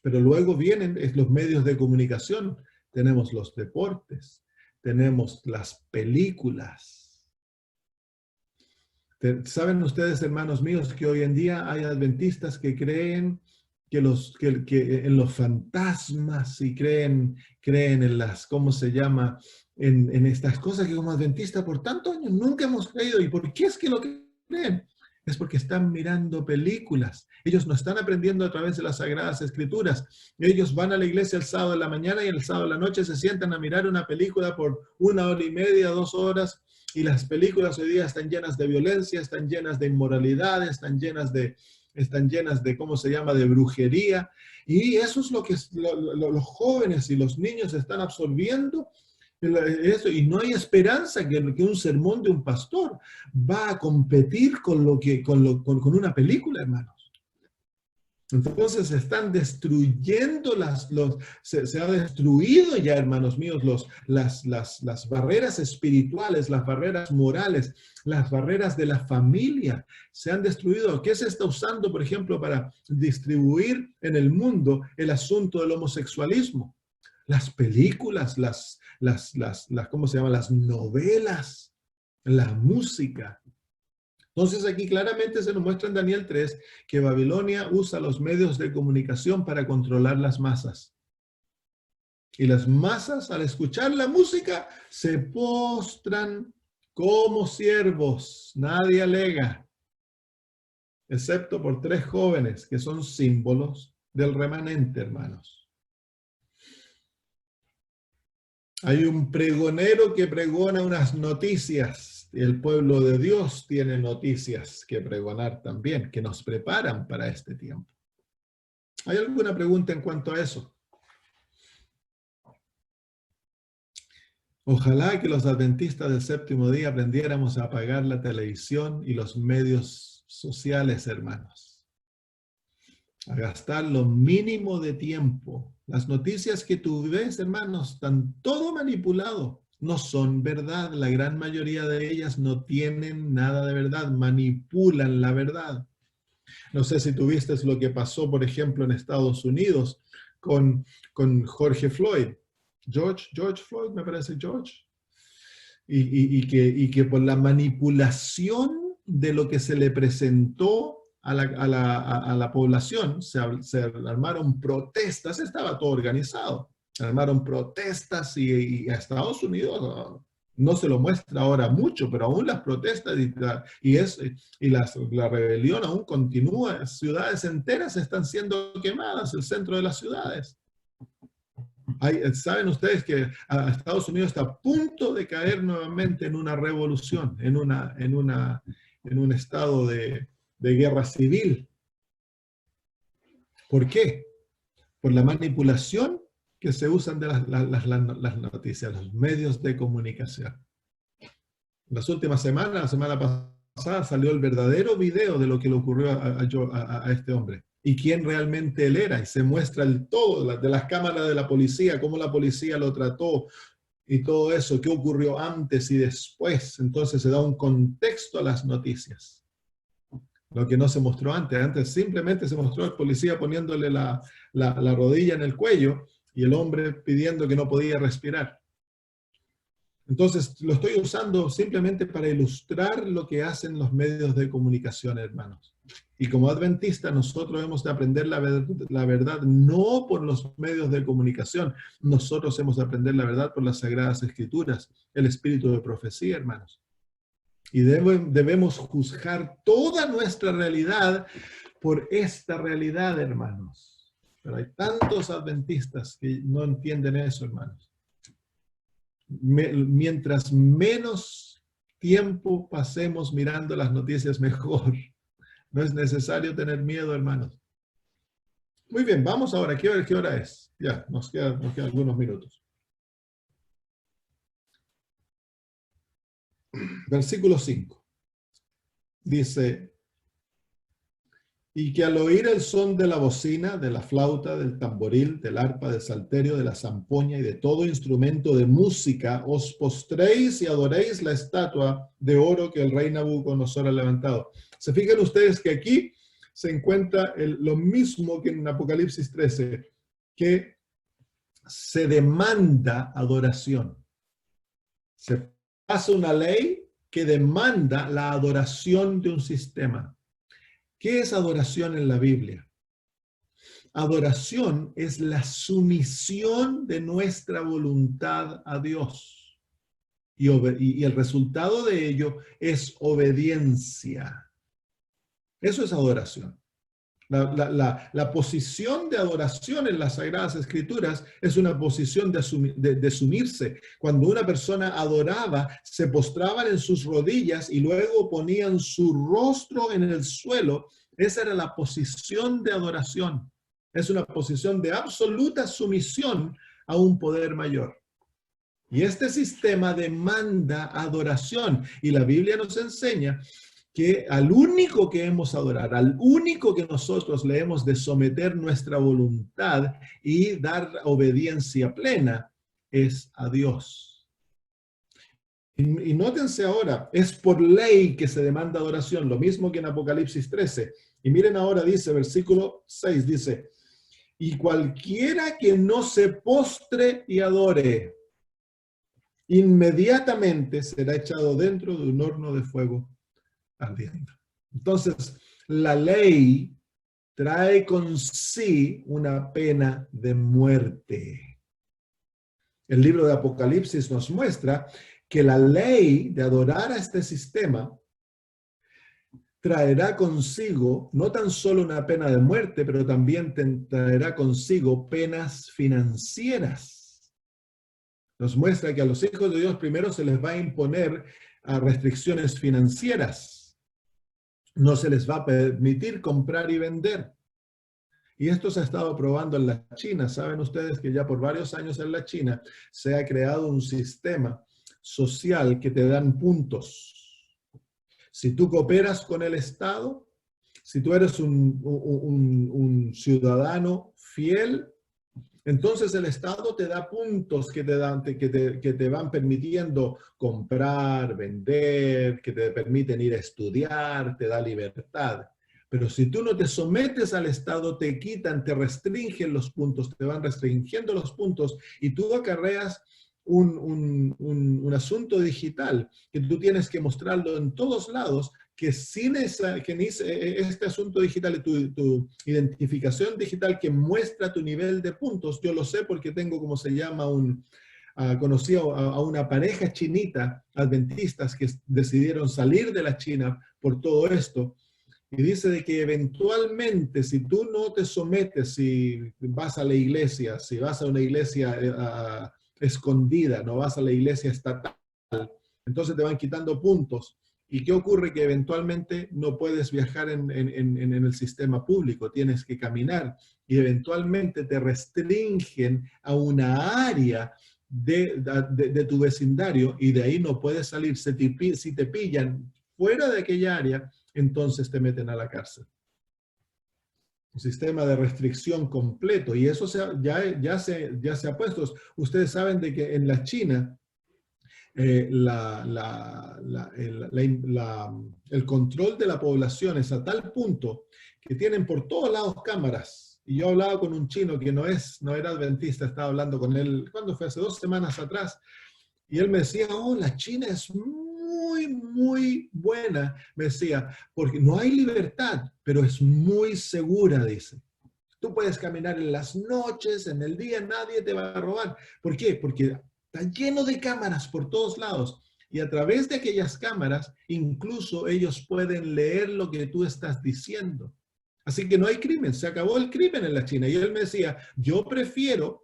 Pero luego vienen los medios de comunicación tenemos los deportes, tenemos las películas. ¿Saben ustedes, hermanos míos, que hoy en día hay adventistas que creen que en los fantasmas y creen en las, ¿cómo se llama? En estas cosas que como adventistas por tantos años nunca hemos creído? ¿Y por qué es que lo creen? Es porque están mirando películas. Ellos no están aprendiendo a través de las Sagradas Escrituras. Ellos van a la iglesia el sábado de la mañana y el sábado de la noche se sientan a mirar una película por 1 hora y media, 2 horas. Y las películas hoy día están llenas de violencia, están llenas de inmoralidad, están llenas de, ¿cómo se llama?, de brujería. Y eso es lo que los jóvenes y los niños están absorbiendo. Eso, y no hay esperanza que un sermón de un pastor va a competir con una película, hermanos. Entonces se están destruyendo se ha destruido ya, hermanos míos, las barreras espirituales, las barreras morales, las barreras de la familia. Se han destruido. ¿Qué se está usando, por ejemplo, para distribuir en el mundo el asunto del homosexualismo? Las películas, ¿cómo se llama? Las novelas, la música. Entonces aquí claramente se nos muestra en Daniel 3 que Babilonia usa los medios de comunicación para controlar las masas. Y las masas, al escuchar la música, se postran como siervos. Nadie alega, excepto por 3 jóvenes que son símbolos del remanente, hermanos. Hay un pregonero que pregona unas noticias. El pueblo de Dios tiene noticias que pregonar también, que nos preparan para este tiempo. ¿Hay alguna pregunta en cuanto a eso? Ojalá que los adventistas del séptimo día aprendiéramos a apagar la televisión y los medios sociales, hermanos. A gastar lo mínimo de tiempo. Las noticias que tú ves, hermanos, están todo manipulado. No son verdad. La gran mayoría de ellas no tienen nada de verdad. Manipulan la verdad. No sé si tú viste lo que pasó, por ejemplo, en Estados Unidos con Jorge Floyd. George Floyd, me parece George. Y que por la manipulación de lo que se le presentó a la población, se armaron protestas, estaba todo organizado, armaron protestas y a Estados Unidos no se lo muestra ahora mucho, pero aún las protestas la rebelión aún continúa, ciudades enteras están siendo quemadas, el centro de las ciudades. ¿Saben ustedes que Estados Unidos está a punto de caer nuevamente en una revolución, en un estado de guerra civil? ¿Por qué? Por la manipulación que se usan de las noticias, los medios de comunicación. En las últimas semanas, la semana pasada, salió el verdadero video de lo que le ocurrió a este hombre. Y quién realmente él era. Y se muestra el todo de las cámaras de la policía, cómo la policía lo trató y todo eso, qué ocurrió antes y después. Entonces se da un contexto a las noticias. Lo que no se mostró antes. Antes simplemente se mostró el policía poniéndole la rodilla en el cuello y el hombre pidiendo que no podía respirar. Entonces lo estoy usando simplemente para ilustrar lo que hacen los medios de comunicación, hermanos. Y como adventistas nosotros hemos de aprender la verdad no por los medios de comunicación. Nosotros hemos de aprender la verdad por las Sagradas Escrituras, el espíritu de profecía, hermanos. Y debemos juzgar toda nuestra realidad por esta realidad, hermanos. Pero hay tantos adventistas que no entienden eso, hermanos. Mientras menos tiempo pasemos mirando las noticias, mejor. No es necesario tener miedo, hermanos. Muy bien, vamos ahora. ¿Qué hora es? Ya, nos quedan algunos minutos. Versículo 5. Dice, y que al oír el son de la bocina, de la flauta, del tamboril, del arpa, del salterio, de la zampoña y de todo instrumento de música, os postréis y adoréis la estatua de oro que el rey Nabucodonosor ha levantado. Se fijan ustedes que aquí se encuentra lo mismo que en Apocalipsis 13, que se demanda adoración. Se pasa una ley que demanda la adoración de un sistema. ¿Qué es adoración en la Biblia? Adoración es la sumisión de nuestra voluntad a Dios. Y el resultado de ello es obediencia. Eso es adoración. La posición de adoración en las Sagradas Escrituras es una posición de sumirse. Cuando una persona adoraba, se postraban en sus rodillas y luego ponían su rostro en el suelo. Esa era la posición de adoración. Es una posición de absoluta sumisión a un poder mayor. Y este sistema demanda adoración. Y la Biblia nos enseña que al único que hemos de adorar, al único que nosotros le hemos de someter nuestra voluntad y dar obediencia plena, es a Dios. Y nótense ahora, es por ley que se demanda adoración, lo mismo que en Apocalipsis 13. Y miren ahora, dice, versículo 6, dice, y cualquiera que no se postre y adore, inmediatamente será echado dentro de un horno de fuego ardiendo. Entonces, la ley trae con sí una pena de muerte. El libro de Apocalipsis nos muestra que la ley de adorar a este sistema traerá consigo no tan solo una pena de muerte, pero también traerá consigo penas financieras. Nos muestra que a los hijos de Dios primero se les va a imponer restricciones financieras. No se les va a permitir comprar y vender. Y esto se ha estado probando en la China. Saben ustedes que ya por varios años en la China se ha creado un sistema social que te dan puntos. Si tú cooperas con el Estado, si tú eres un ciudadano fiel, entonces el Estado te da puntos que te van permitiendo comprar, vender, que te permiten ir a estudiar, te da libertad. Pero si tú no te sometes al Estado, te quitan, te restringen los puntos, te van restringiendo los puntos y tú acarreas un asunto digital que tú tienes que mostrarlo en todos lados, que sin este asunto digital, tu identificación digital que muestra tu nivel de puntos, yo lo sé porque tengo, como se llama, conocí a una pareja chinita, adventistas, que decidieron salir de la China por todo esto, y dice de que eventualmente, si tú no te sometes, si vas a la iglesia, si vas a una iglesia escondida, no vas a la iglesia estatal, entonces te van quitando puntos. ¿Y qué ocurre? Que eventualmente no puedes viajar en el sistema público, tienes que caminar y eventualmente te restringen a una área de tu vecindario y de ahí no puedes salir. Si te pillan fuera de aquella área, entonces te meten a la cárcel. Un sistema de restricción completo, y eso ya se ha puesto. Ustedes saben de que en la China el control de la población es a tal punto que tienen por todos lados cámaras. Y yo hablaba con un chino que no era adventista, estaba hablando con él, ¿cuándo fue? Hace 2 semanas atrás. Y él me decía, la China es muy, muy buena, me decía, porque no hay libertad, pero es muy segura, dice. Tú puedes caminar en las noches, en el día, nadie te va a robar. ¿Por qué? Porque está lleno de cámaras por todos lados. Y a través de aquellas cámaras, incluso ellos pueden leer lo que tú estás diciendo. Así que no hay crimen, se acabó el crimen en la China. Y él me decía, yo prefiero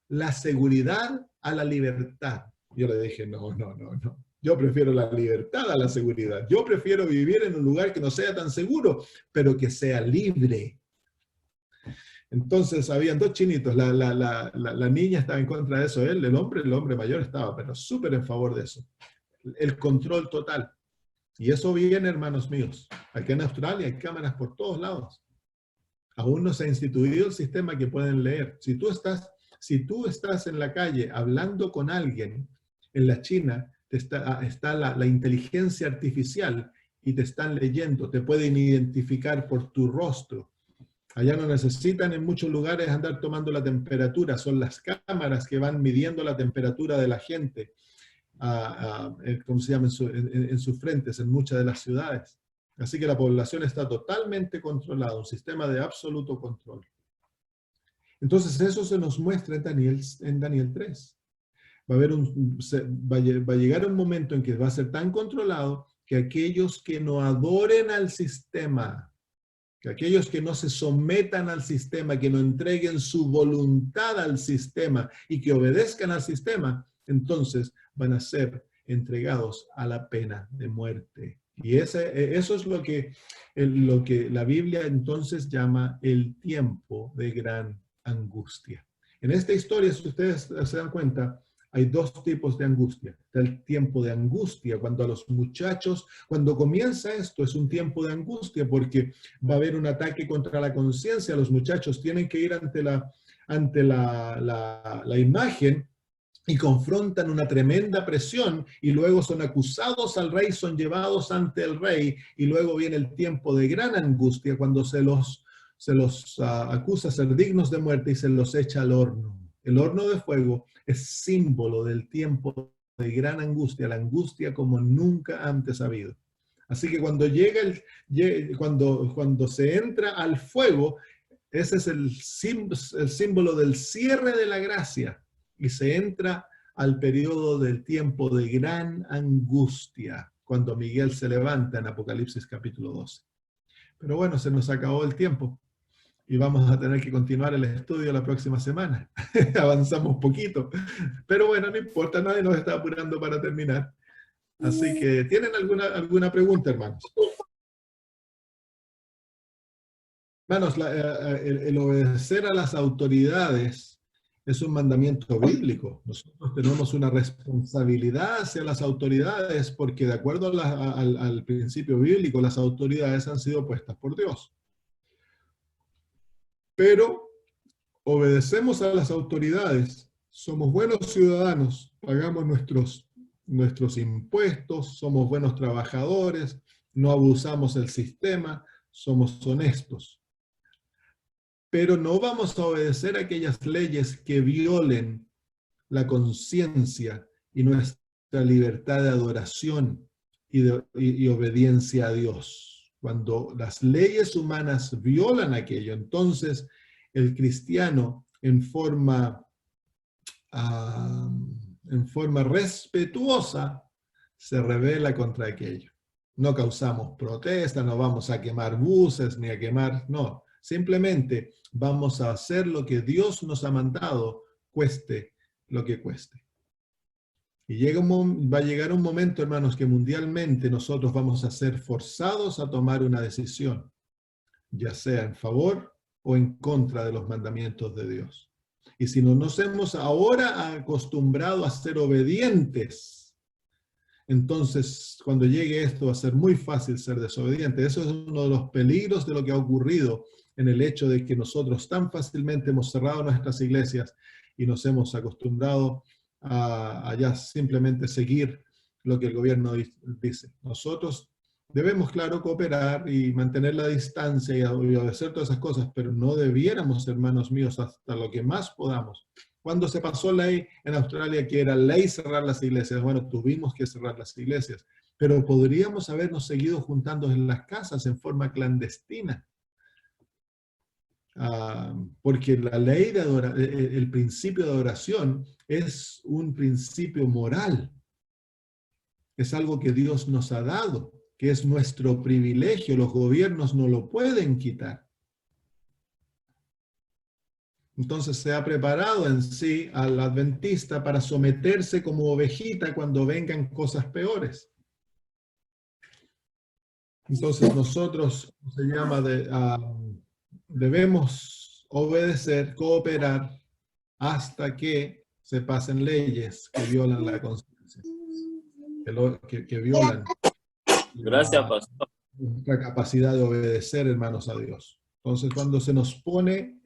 la seguridad a la libertad. Yo le dije, no. Yo prefiero la libertad a la seguridad. Yo prefiero vivir en un lugar que no sea tan seguro, pero que sea libre. Entonces, habían 2 chinitos. La niña estaba en contra de eso. El hombre mayor estaba, pero súper en favor de eso. El control total. Y eso viene, hermanos míos. Aquí en Australia hay cámaras por todos lados. Aún no se ha instituido el sistema que pueden leer. Si tú estás en la calle hablando con alguien en la China, está la inteligencia artificial y te están leyendo, te pueden identificar por tu rostro. Allá no necesitan en muchos lugares andar tomando la temperatura, son las cámaras que van midiendo la temperatura de la gente, ¿cómo se llama? En sus frentes, en muchas de las ciudades. Así que la población está totalmente controlada, un sistema de absoluto control. Entonces eso se nos muestra en Daniel 3. Va a llegar un momento en que va a ser tan controlado que aquellos que no adoren al sistema, que aquellos que no se sometan al sistema, que no entreguen su voluntad al sistema y que obedezcan al sistema, entonces van a ser entregados a la pena de muerte. Y eso es lo que la Biblia entonces llama el tiempo de gran angustia. En esta historia, si ustedes se dan cuenta, hay dos tipos de angustia. Está el tiempo de angustia, cuando a los muchachos, cuando comienza esto, es un tiempo de angustia porque va a haber un ataque contra la conciencia. Los muchachos tienen que ir ante la imagen y confrontan una tremenda presión y luego son acusados al rey, son llevados ante el rey y luego viene el tiempo de gran angustia cuando se los acusa de ser dignos de muerte y se los echa al horno. El horno de fuego es símbolo del tiempo de gran angustia, la angustia como nunca antes ha habido. Así que cuando cuando se entra al fuego, ese es el símbolo del cierre de la gracia y se entra al periodo del tiempo de gran angustia, cuando Miguel se levanta en Apocalipsis capítulo 12. Pero bueno, se nos acabó el tiempo y vamos a tener que continuar el estudio la próxima semana. Avanzamos poquito, pero bueno, no importa, nadie nos está apurando para terminar. Así que, ¿tienen alguna pregunta, hermanos? Hermanos, el obedecer a las autoridades es un mandamiento bíblico. Nosotros tenemos una responsabilidad hacia las autoridades porque de acuerdo al principio bíblico, las autoridades han sido puestas por Dios. Pero obedecemos a las autoridades, somos buenos ciudadanos, pagamos nuestros impuestos, somos buenos trabajadores, no abusamos del sistema, somos honestos. Pero no vamos a obedecer a aquellas leyes que violen la conciencia y nuestra libertad de adoración y obediencia a Dios. Cuando las leyes humanas violan aquello, entonces el cristiano en forma respetuosa se rebela contra aquello. No causamos protesta, no vamos a quemar buses ni a quemar, no. Simplemente vamos a hacer lo que Dios nos ha mandado, cueste lo que cueste. Y va a llegar un momento, hermanos, que mundialmente nosotros vamos a ser forzados a tomar una decisión, ya sea en favor o en contra de los mandamientos de Dios. Y si no nos hemos ahora acostumbrado a ser obedientes, entonces cuando llegue esto va a ser muy fácil ser desobediente. Eso es uno de los peligros de lo que ha ocurrido en el hecho de que nosotros tan fácilmente hemos cerrado nuestras iglesias y nos hemos acostumbrado a ya simplemente seguir lo que el gobierno dice. Nosotros debemos, claro, cooperar y mantener la distancia y obedecer todas esas cosas, pero no debiéramos, hermanos míos, hasta lo que más podamos. Cuando se pasó ley en Australia que era ley cerrar las iglesias, bueno, tuvimos que cerrar las iglesias, pero podríamos habernos seguido juntando en las casas en forma clandestina. Porque la ley el principio de adoración es un principio moral. Es algo que Dios nos ha dado, que es nuestro privilegio. Los gobiernos no lo pueden quitar. Entonces se ha preparado en sí al adventista para someterse como ovejita cuando vengan cosas peores. Entonces nosotros, debemos obedecer, cooperar, hasta que se pasen leyes que violan la conciencia, que violan nuestra capacidad de obedecer, hermanos, a Dios. Entonces, cuando se nos pone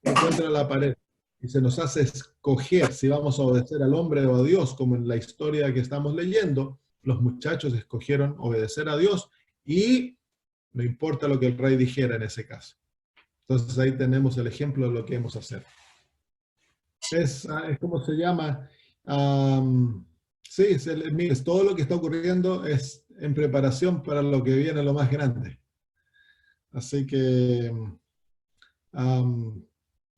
contra la pared y se nos hace escoger si vamos a obedecer al hombre o a Dios, como en la historia que estamos leyendo, los muchachos escogieron obedecer a Dios y no importa lo que el rey dijera en ese caso. Entonces ahí tenemos el ejemplo de lo que hemos hacer. Es ¿cómo se llama? Sí, mire, todo lo que está ocurriendo es en preparación para lo que viene, lo más grande. Así que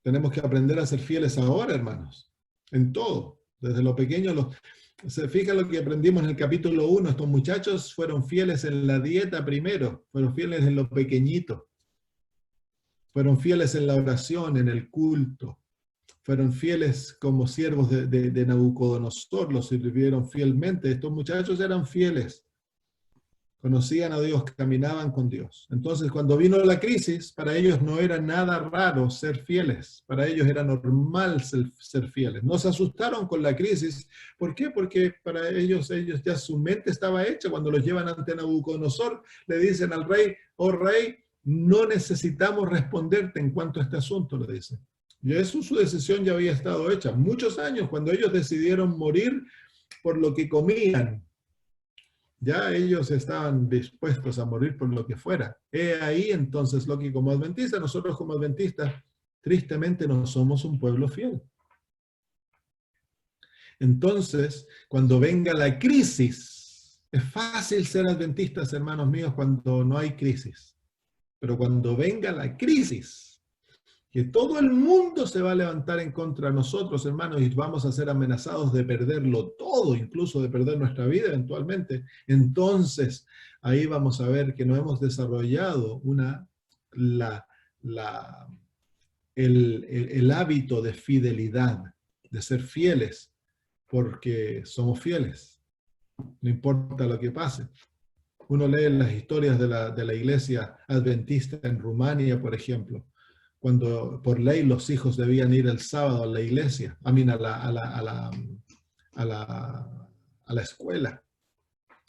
tenemos que aprender a ser fieles ahora, hermanos, en todo, desde lo pequeño. Se fijan lo que aprendimos en el capítulo 1, estos muchachos fueron fieles en la dieta primero, fueron fieles en lo pequeñito, fueron fieles en la oración, en el culto, fueron fieles como siervos de Nabucodonosor, los sirvieron fielmente. Estos muchachos eran fieles, conocían a Dios, caminaban con Dios. Entonces, cuando vino la crisis, para ellos no era nada raro ser fieles, para ellos era normal ser fieles. No se asustaron con la crisis. ¿Por qué? Porque para ellos ya su mente estaba hecha. Cuando los llevan ante Nabucodonosor, le dicen al rey, oh rey, no necesitamos responderte en cuanto a este asunto, le dicen. Y eso, su decisión ya había estado hecha. Muchos años, cuando ellos decidieron morir por lo que comían, ya ellos estaban dispuestos a morir por lo que fuera. He ahí entonces lo que como adventistas, nosotros como adventistas, tristemente no somos un pueblo fiel. Entonces, cuando venga la crisis, es fácil ser adventistas, hermanos míos, cuando no hay crisis. Pero cuando venga la crisis, que todo el mundo se va a levantar en contra de nosotros, hermanos, y vamos a ser amenazados de perderlo todo, incluso de perder nuestra vida eventualmente, entonces ahí vamos a ver que no hemos desarrollado el hábito de fidelidad, de ser fieles, porque somos fieles, no importa lo que pase. Uno lee las historias de la iglesia adventista en Rumania, por ejemplo, cuando por ley los hijos debían ir el sábado a la iglesia, a la escuela.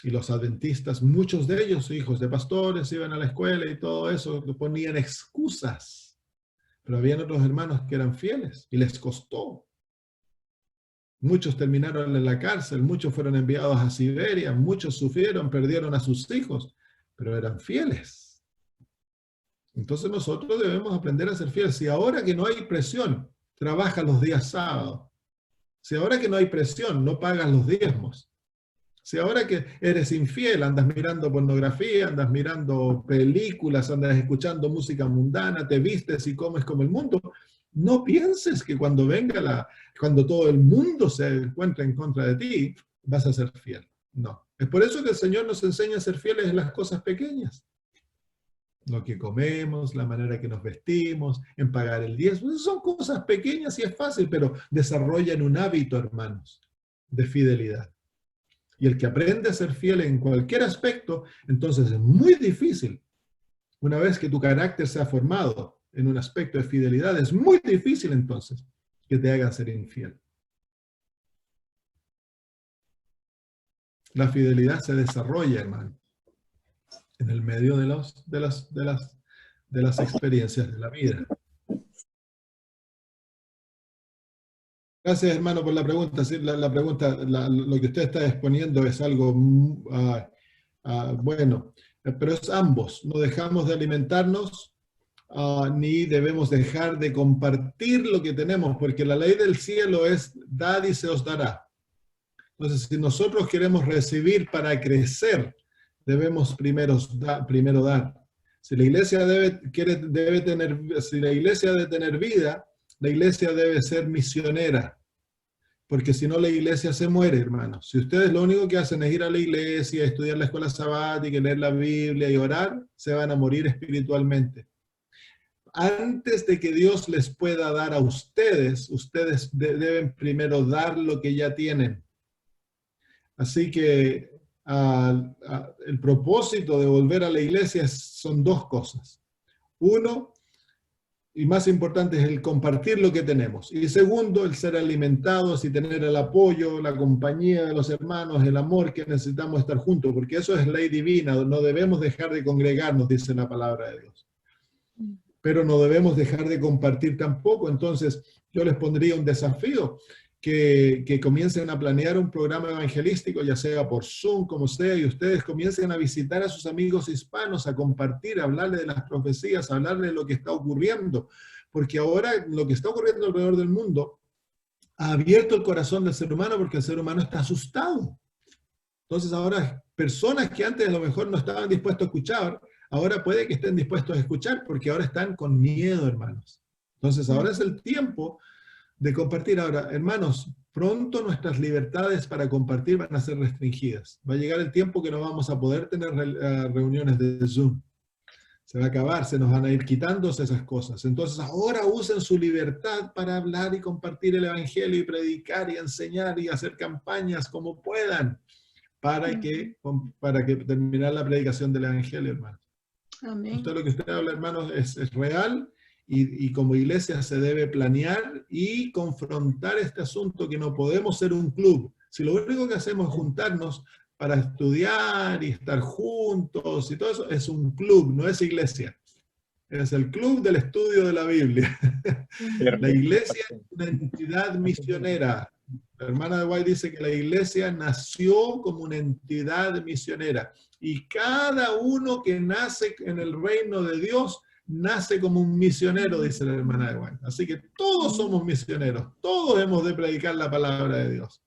Y los adventistas, muchos de ellos, hijos de pastores, iban a la escuela y todo eso, ponían excusas. Pero habían otros hermanos que eran fieles y les costó. Muchos terminaron en la cárcel, muchos fueron enviados a Siberia, muchos sufrieron, perdieron a sus hijos, pero eran fieles. Entonces nosotros debemos aprender a ser fieles. Si ahora que no hay presión, trabajas los días sábados. Si ahora que no hay presión, no pagas los diezmos. Si ahora que eres infiel, andas mirando pornografía, andas mirando películas, andas escuchando música mundana, te vistes y comes como el mundo, no pienses que cuando cuando todo el mundo se encuentra en contra de ti, vas a ser fiel. No. Es por eso que el Señor nos enseña a ser fieles en las cosas pequeñas. Lo que comemos, la manera que nos vestimos, en pagar el diezmo, son cosas pequeñas y es fácil, pero desarrollan un hábito, hermanos, de fidelidad. Y el que aprende a ser fiel en cualquier aspecto, entonces es muy difícil. Una vez que tu carácter se ha formado en un aspecto de fidelidad, es muy difícil entonces que te hagan ser infiel. La fidelidad se desarrolla, hermano, en el medio de las experiencias de la vida. Gracias, hermano, por la pregunta. Sí, la pregunta, lo que usted está exponiendo es algo bueno, pero es ambos. No dejamos de alimentarnos, ni debemos dejar de compartir lo que tenemos, porque la ley del cielo es dad y se os dará. Entonces, si nosotros queremos recibir para crecer, debemos primero dar. Si la iglesia si la iglesia debe tener vida, la iglesia debe ser misionera, porque si no la iglesia se muere, hermanos. Si ustedes lo único que hacen es ir a la iglesia, estudiar la escuela sabática, leer la Biblia y orar, se van a morir espiritualmente. Antes de que Dios les pueda dar a ustedes, ustedes deben primero dar lo que ya tienen. Así que el propósito de volver a la iglesia son dos cosas. Uno, y más importante, es el compartir lo que tenemos. Y segundo, el ser alimentados y tener el apoyo, la compañía de los hermanos, el amor que necesitamos estar juntos, porque eso es ley divina. No debemos dejar de congregarnos, dice la palabra de Dios. Pero no debemos dejar de compartir tampoco. Entonces, yo les pondría un desafío, que comiencen a planear un programa evangelístico, ya sea por Zoom, como sea, y ustedes comiencen a visitar a sus amigos hispanos, a compartir, a hablarle de las profecías, a hablarle de lo que está ocurriendo, porque ahora lo que está ocurriendo alrededor del mundo ha abierto el corazón del ser humano porque el ser humano está asustado. Entonces ahora personas que antes a lo mejor no estaban dispuestos a escuchar, ahora puede que estén dispuestos a escuchar porque ahora están con miedo, hermanos. Entonces ahora es el tiempo de compartir. Ahora, hermanos, pronto nuestras libertades para compartir van a ser restringidas. Va a llegar el tiempo que no vamos a poder tener reuniones de Zoom. Se va a acabar, se nos van a ir quitándose esas cosas. Entonces ahora usen su libertad para hablar y compartir el evangelio y predicar y enseñar y hacer campañas como puedan para que terminar la predicación del evangelio, hermanos. Amén. Esto es lo que usted habla, hermanos, es real. Y como iglesia se debe planear y confrontar este asunto, que no podemos ser un club. Si lo único que hacemos es juntarnos para estudiar y estar juntos y todo eso, es un club, no es iglesia. Es el club del estudio de la Biblia. La iglesia es una entidad misionera. La hermana de White dice que la iglesia nació como una entidad misionera. Y cada uno que nace en el reino de Dios nace como un misionero, dice la hermana de White. Así que todos somos misioneros, todos hemos de predicar la palabra de Dios.